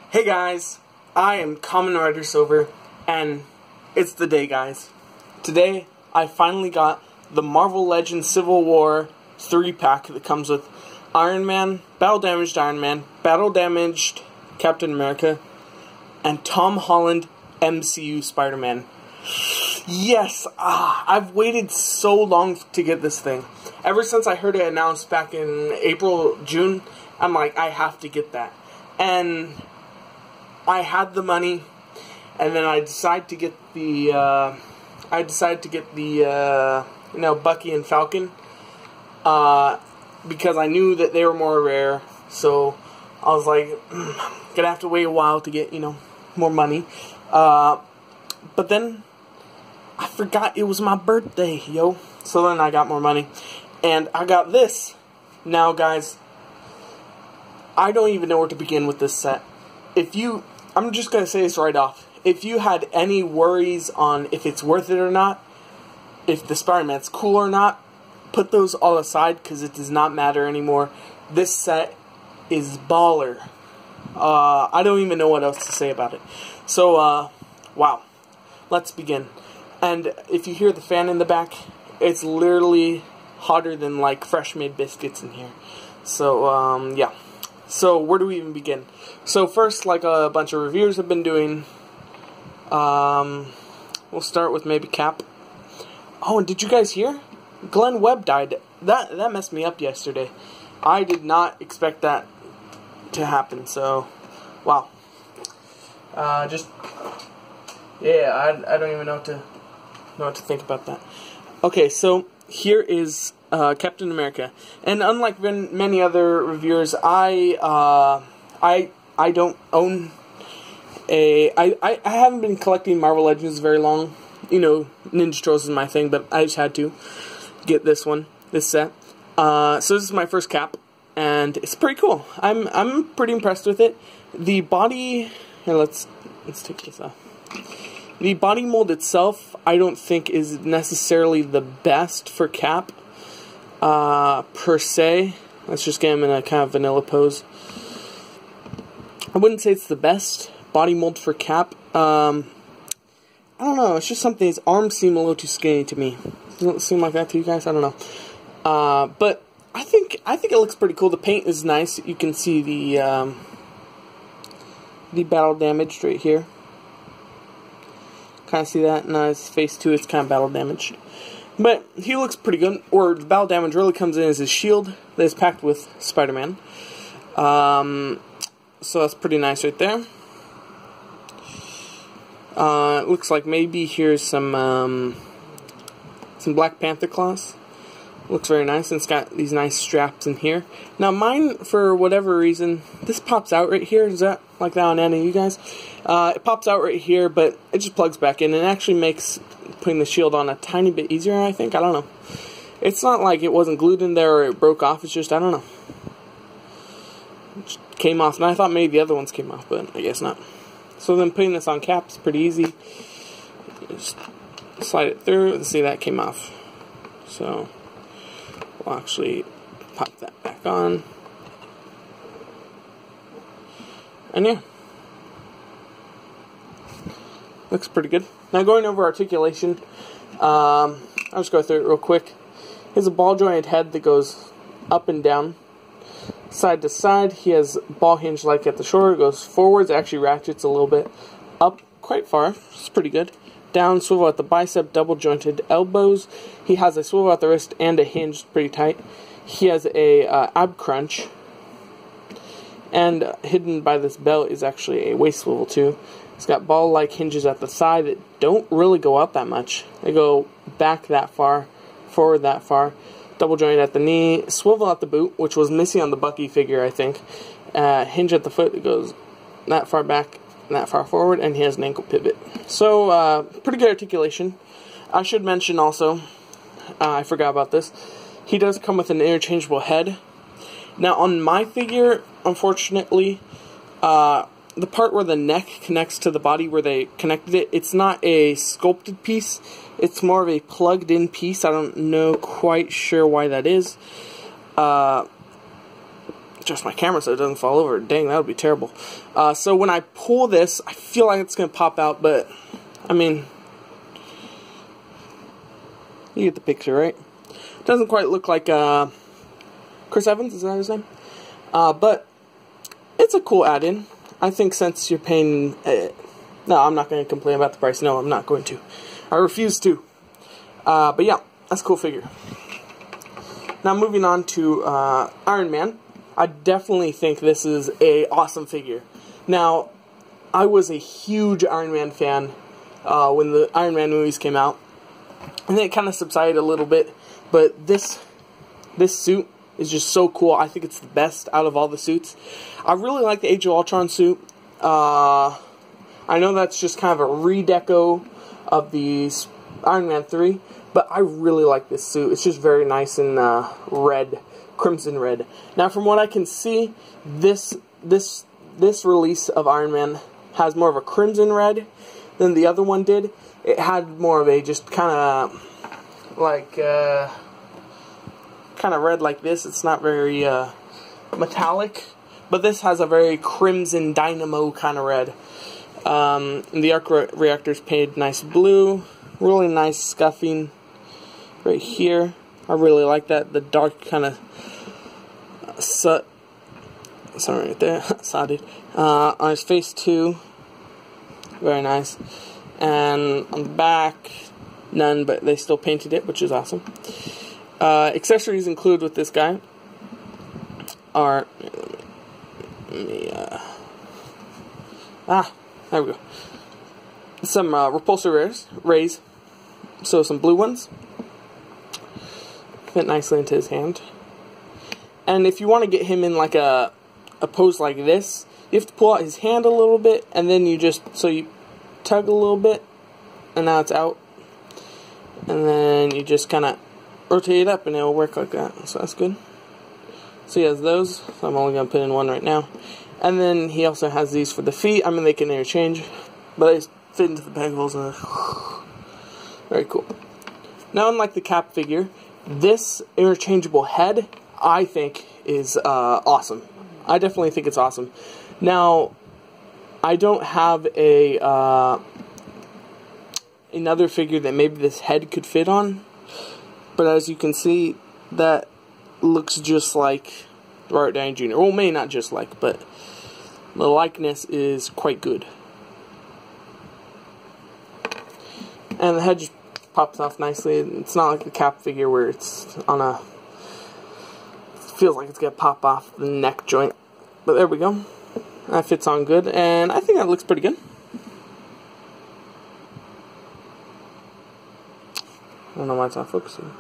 Hey guys, I am Common Rider Silver, and it's the day, guys. Today, I finally got the Marvel Legends Civil War 3-pack that comes with Iron Man, Battle Damaged Captain America, and Tom Holland MCU Spiderman. Yes, I've waited so long to get this thing. Ever since I heard it announced back in April, June, I'm like, I have to get that. And I had the money, and then I decided to get the, Bucky and Falcon, because I knew that they were more rare, so I was like, gonna have to wait a while to get, more money, but then I forgot it was my birthday, yo, so then I got more money, and I got this. Now, guys, I don't even know where to begin with this set. I'm just going to say this right off. If you had any worries on if it's worth it or not, if the Spider-Man's cool or not, put those all aside because it does not matter anymore. This set is baller. I don't even know what else to say about it. So, wow. Let's begin. And if you hear the fan in the back, it's literally hotter than, like, fresh-made biscuits in here. So, yeah. So, where do we even begin? So, first, like a bunch of reviewers have been doing, we'll start with maybe Cap. Oh, and did you guys hear? Glenn Webb died. That messed me up yesterday. I did not expect that to happen, so, wow. I don't even know what to think about that. Okay, so, here is Captain America, and unlike many other reviewers, I don't own I haven't been collecting Marvel Legends very long. Ninja Turtles is my thing, but I just had to get this set. So this is my first Cap, and it's pretty cool. I'm pretty impressed with it. The body, here, let's take this off. The body mold itself, I don't think is necessarily the best for Cap. Per se. Let's just get him in a kind of vanilla pose. I wouldn't say it's the best body mold for Cap. I don't know, it's just something, his arms seem a little too skinny to me. Doesn't it seem like that to you guys? I don't know. But I think it looks pretty cool. The paint is nice. You can see the battle damaged right here. Kind of see that? No, his face too, it's kind of battle damaged. But he looks pretty good, or the battle damage really comes in as his shield that is packed with Spider-Man. So that's pretty nice right there. It looks like maybe here's some Black Panther claws. Looks very nice, and it's got these nice straps in here. Now mine, for whatever reason, this pops out right here. Is that like that on any of you guys? It pops out right here, but it just plugs back in, and it actually makes putting the shield on a tiny bit easier, I think. I don't know. It's not like it wasn't glued in there or it broke off. It's just, I don't know. It just came off, and I thought maybe the other ones came off, but I guess not. So then putting this on Cap is pretty easy. Just slide it through and see that came off. So we'll actually pop that back on. And yeah. Looks pretty good. Now going over articulation, I'll just go through it real quick. He has a ball jointed head that goes up and down, side to side. He has ball hinge like at the shoulder. It goes forwards, actually ratchets a little bit up quite far. It's pretty good. Down, swivel at the bicep, double jointed elbows. He has a swivel at the wrist and a hinge pretty tight. He has a ab crunch, and hidden by this belt is actually a waist swivel too. It's got ball-like hinges at the side that don't really go out that much. They go back that far, forward that far. Double joint at the knee, swivel at the boot, which was missing on the Bucky figure, I think. Hinge at the foot that goes that far back and that far forward, and he has an ankle pivot. So, pretty good articulation. I should mention also, I forgot about this, he does come with an interchangeable head. Now, on my figure, unfortunately, the part where the neck connects to the body where they connected it, it's not a sculpted piece. It's more of a plugged-in piece. I don't know quite sure why that is. adjust my camera so it doesn't fall over. Dang, that would be terrible. So when I pull this, I feel like it's going to pop out, but, I mean, you get the picture, right? It doesn't quite look like Chris Evans, is that his name? But it's a cool add-in. I think since you're paying... no, I'm not going to complain about the price. No, I'm not going to. I refuse to. But yeah, that's a cool figure. Now moving on to Iron Man. I definitely think this is a awesome figure. Now, I was a huge Iron Man fan when the Iron Man movies came out. And then it kind of subsided a little bit. But this suit is just so cool. I think it's the best out of all the suits. I really like the Age of Ultron suit. I know that's just kind of a redeco of the Iron Man 3. But I really like this suit. It's just very nice in red. Crimson red. Now, from what I can see, this release of Iron Man has more of a crimson red than the other one did. It had more of a just kind of like kind of red like this. It's not very metallic, but this has a very crimson dynamo kind of red. And the arc reactor's painted nice blue. Really nice scuffing right here. I really like that. The dark kind of sorry, right there, sodded. On his face too, very nice. And on the back, none, but they still painted it, which is awesome. Accessories included with this guy are, there we go. Some repulsor rays, so some blue ones. Fit nicely into his hand. And if you want to get him in like a pose like this, you have to pull out his hand a little bit, and then you just, so you tug a little bit, and now it's out. And then you just kind of rotate it up, and it'll work like that. So that's good. So he has those. So I'm only going to put in one right now. And then he also has these for the feet. I mean, they can interchange, but they fit into the peg holes. And very cool. Now, unlike the Cap figure, this interchangeable head, I think, is awesome. I definitely think it's awesome. Now, I don't have another figure that maybe this head could fit on, but as you can see, that looks just like Robert Downey Jr. Well, maybe not just like, but the likeness is quite good. And the head just pops off nicely. It's not like the Cap figure where it's on a... feels like it's going to pop off the neck joint. But there we go. That fits on good. And I think that looks pretty good. I don't know why it's not focusing.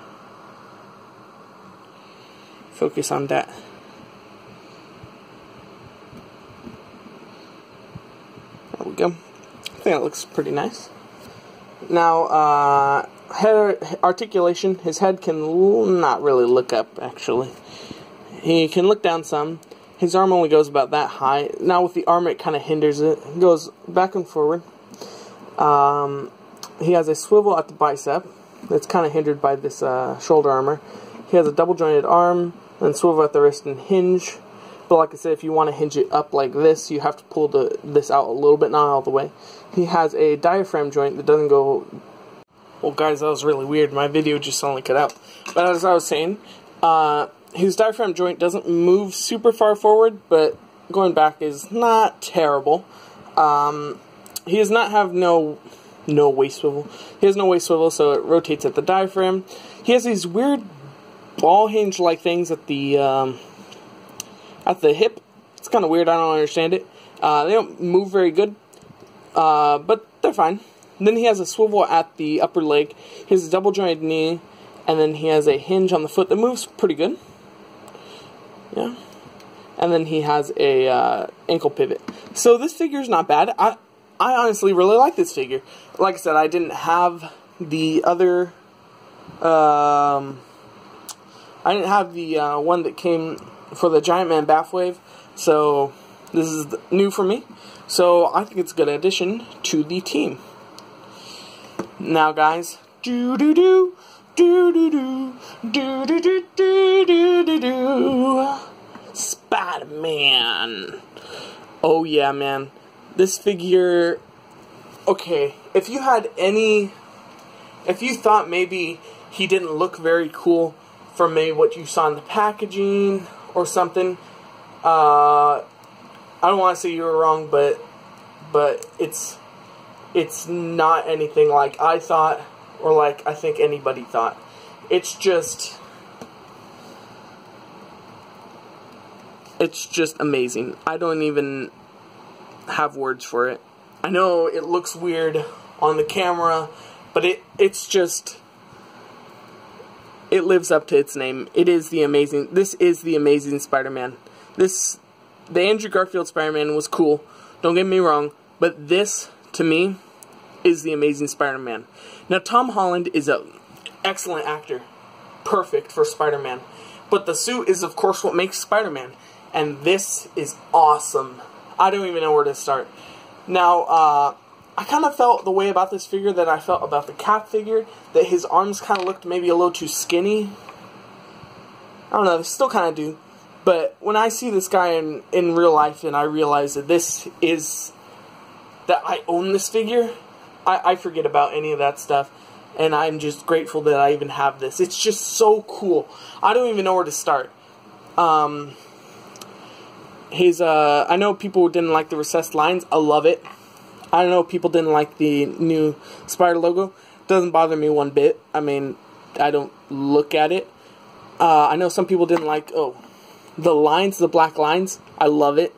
Focus on that. There we go. I think that looks pretty nice. Now, head articulation. His head can not really look up, actually. He can look down some. His arm only goes about that high. Now with the arm, it kind of hinders it. It goes back and forward. He has a swivel at the bicep. That's kind of hindered by this shoulder armor. He has a double jointed arm and swivel at the wrist and hinge. But like I said, if you want to hinge it up like this, you have to pull this out a little bit, not all the way. He has a diaphragm joint that doesn't go... Well, guys, that was really weird. My video just suddenly cut out. But as I was saying, his diaphragm joint doesn't move super far forward, but going back is not terrible. He does not have no waist swivel. He has no waist swivel, so it rotates at the diaphragm. He has these weird ball hinge-like things at the hip. It's kind of weird. I don't understand it. They don't move very good, but they're fine. Then he has a swivel at the upper leg. He has a double-jointed knee, and then he has a hinge on the foot that moves pretty good. Yeah. And then he has a ankle pivot. So this figure's not bad. I honestly really like this figure. Like I said, I didn't have the other... I didn't have the one that came for the Giant Man Bathwave, so this is new for me. So I think it's a good addition to the team. Now, guys, do-do-do, do-do-do, do-do-do, do-do-do, Spiderman. Oh yeah, man. This figure... Okay, if you thought maybe he didn't look very cool from maybe what you saw in the packaging or something, I don't want to say you were wrong, but it's not anything like I thought or like I think anybody thought. It's just amazing. I don't even have words for it. I know it looks weird on the camera, but it lives up to its name. This is the Amazing Spider-Man. The Andrew Garfield Spider-Man was cool, don't get me wrong, but this, to me, is the Amazing Spider-Man. Now, Tom Holland is an excellent actor, perfect for Spider-Man, but the suit is, of course, what makes Spider-Man, and this is awesome. I don't even know where to start. Now, I kind of felt the way about this figure that I felt about the Cap figure, that his arms kind of looked maybe a little too skinny. I don't know, they still kind of do. But when I see this guy in real life and I realize that that I own this figure, I forget about any of that stuff. And I'm just grateful that I even have this. It's just so cool. I don't even know where to start. I know people didn't like the recessed lines. I love it. I know people didn't like the new Spider logo. Doesn't bother me one bit. I mean, I don't look at it. I know some people didn't like, the lines, the black lines. I love it.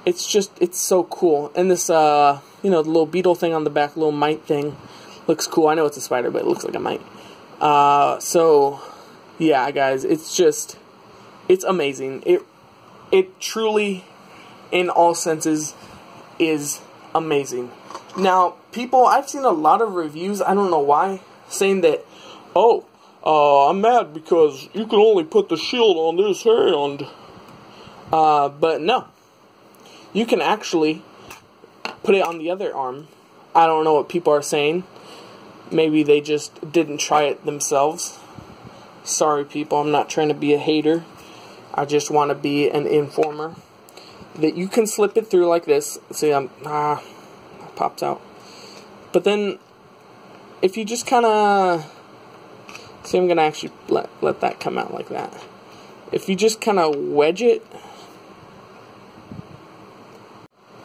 It's so cool. And this, the little beetle thing on the back, little mite thing, looks cool. I know it's a spider, but it looks like a mite. So, yeah, guys, it's amazing. It truly, in all senses, is amazing. Now, I've seen a lot of reviews, I don't know why, saying that, I'm mad because you can only put the shield on this hand. But no. You can actually put it on the other arm. I don't know what people are saying. Maybe they just didn't try it themselves. Sorry, people, I'm not trying to be a hater. I just want to be an informer. That you can slip it through like this. See, it pops out. But then, if you just kind of... See, I'm going to actually let that come out like that. If you just kind of wedge it...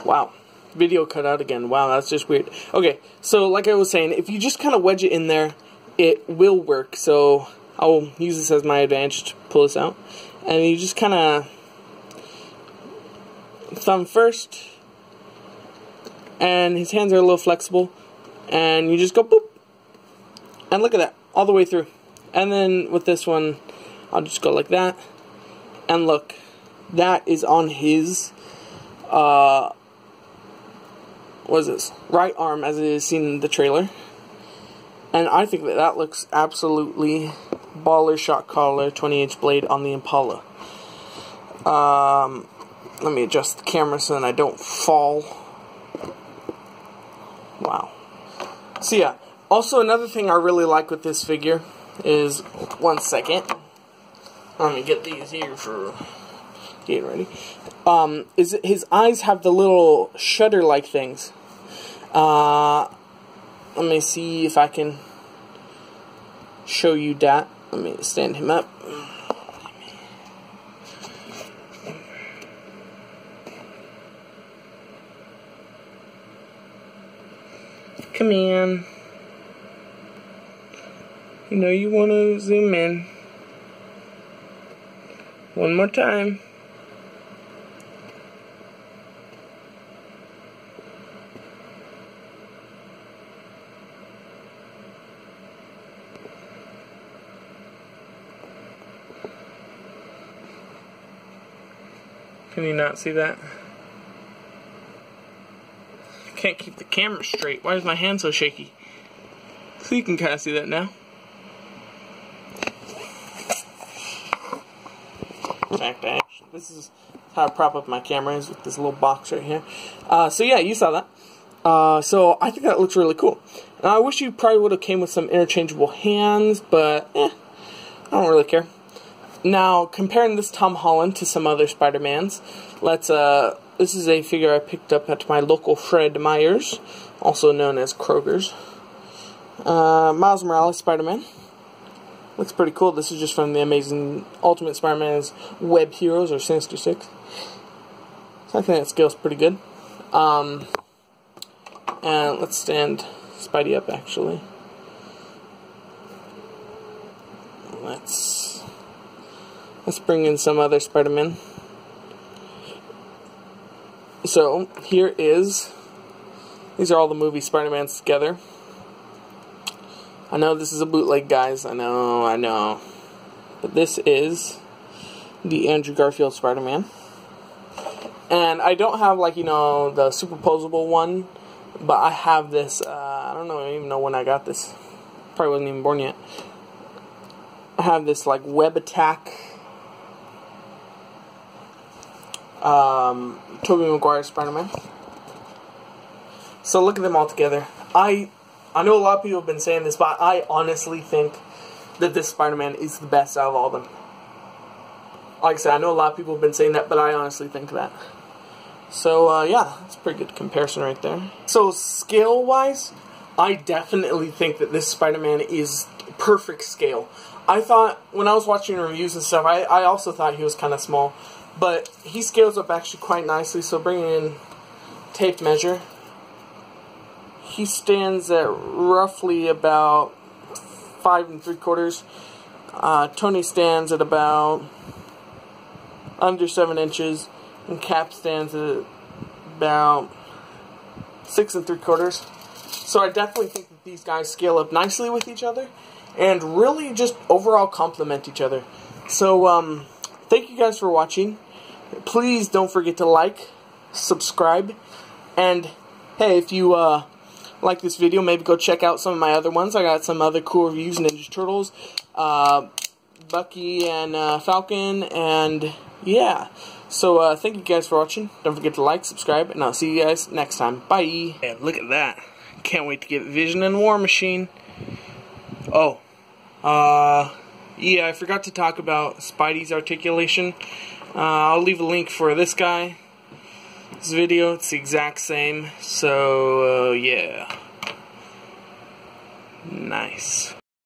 Wow. Video cut out again. Wow, that's just weird. Okay, so like I was saying, if you just kind of wedge it in there, it will work. So, I'll use this as my advantage to pull this out. And you just kind of thumb first, and his hands are a little flexible, and you just go boop, and look at that, all the way through. And then with this one, I'll just go like that, and look, that is on his, what is this, right arm, as it is seen in the trailer. And I think that looks absolutely baller. Shot collar, 20-inch blade on the Impala. Let me adjust the camera so that I don't fall. Wow. So yeah, also another thing I really like with this figure is, one second, let me get these here for getting ready, is his eyes have the little shutter-like things. Let me see if I can show you that. Let me stand him up. Come in. You know you want to zoom in. One more time. Can you not see that? I can't keep the camera straight. Why is my hand so shaky? So you can kind of see that now. This is how I prop up my camera, is with this little box right here. So yeah, you saw that. So I think that looks really cool. And I wish you probably would have came with some interchangeable hands, but I don't really care. Now, comparing this Tom Holland to some other Spider-Mans, this is a figure I picked up at my local Fred Meyer's, also known as Kroger's. Miles Morales Spider-Man. Looks pretty cool. This is just from the Amazing Ultimate Spider-Man's Web Heroes, or Sinister Six. So I think that scale's pretty good. And let's stand Spidey up, actually. Let's bring in some other Spider-Man. So, these are all the movie Spider-Mans together. I know this is a bootleg, guys. I know. But this is the Andrew Garfield Spider-Man. And I don't have, like, the superposable one, but I have this, I don't even know when I got this. Probably wasn't even born yet. I have this, like, web attack Tobey Maguire Spider-Man. So look at them all together. I know a lot of people have been saying this, but I honestly think that this Spider-Man is the best out of all of them. Like I said, I know a lot of people have been saying that, but I honestly think that. So, yeah, that's a pretty good comparison right there. So, scale-wise, I definitely think that this Spider-Man is perfect scale. I thought, when I was watching reviews and stuff, I also thought he was kind of small. But he scales up actually quite nicely, so bringing in tape measure, he stands at roughly about 5 3/4. Tony stands at about under 7 inches, and Cap stands at about 6 3/4. So I definitely think that these guys scale up nicely with each other, and really just overall complement each other. So, thank you guys for watching. Please don't forget to like, subscribe, and hey, if you like this video, maybe go check out some of my other ones. I got some other cool reviews: Ninja Turtles, Bucky and Falcon, and yeah. So thank you guys for watching. Don't forget to like, subscribe, and I'll see you guys next time. Bye. Yeah, look at that. Can't wait to get Vision and War Machine. Oh, yeah, I forgot to talk about Spidey's articulation. I'll leave a link for this guy. This video, it's the exact same. So, yeah. Nice.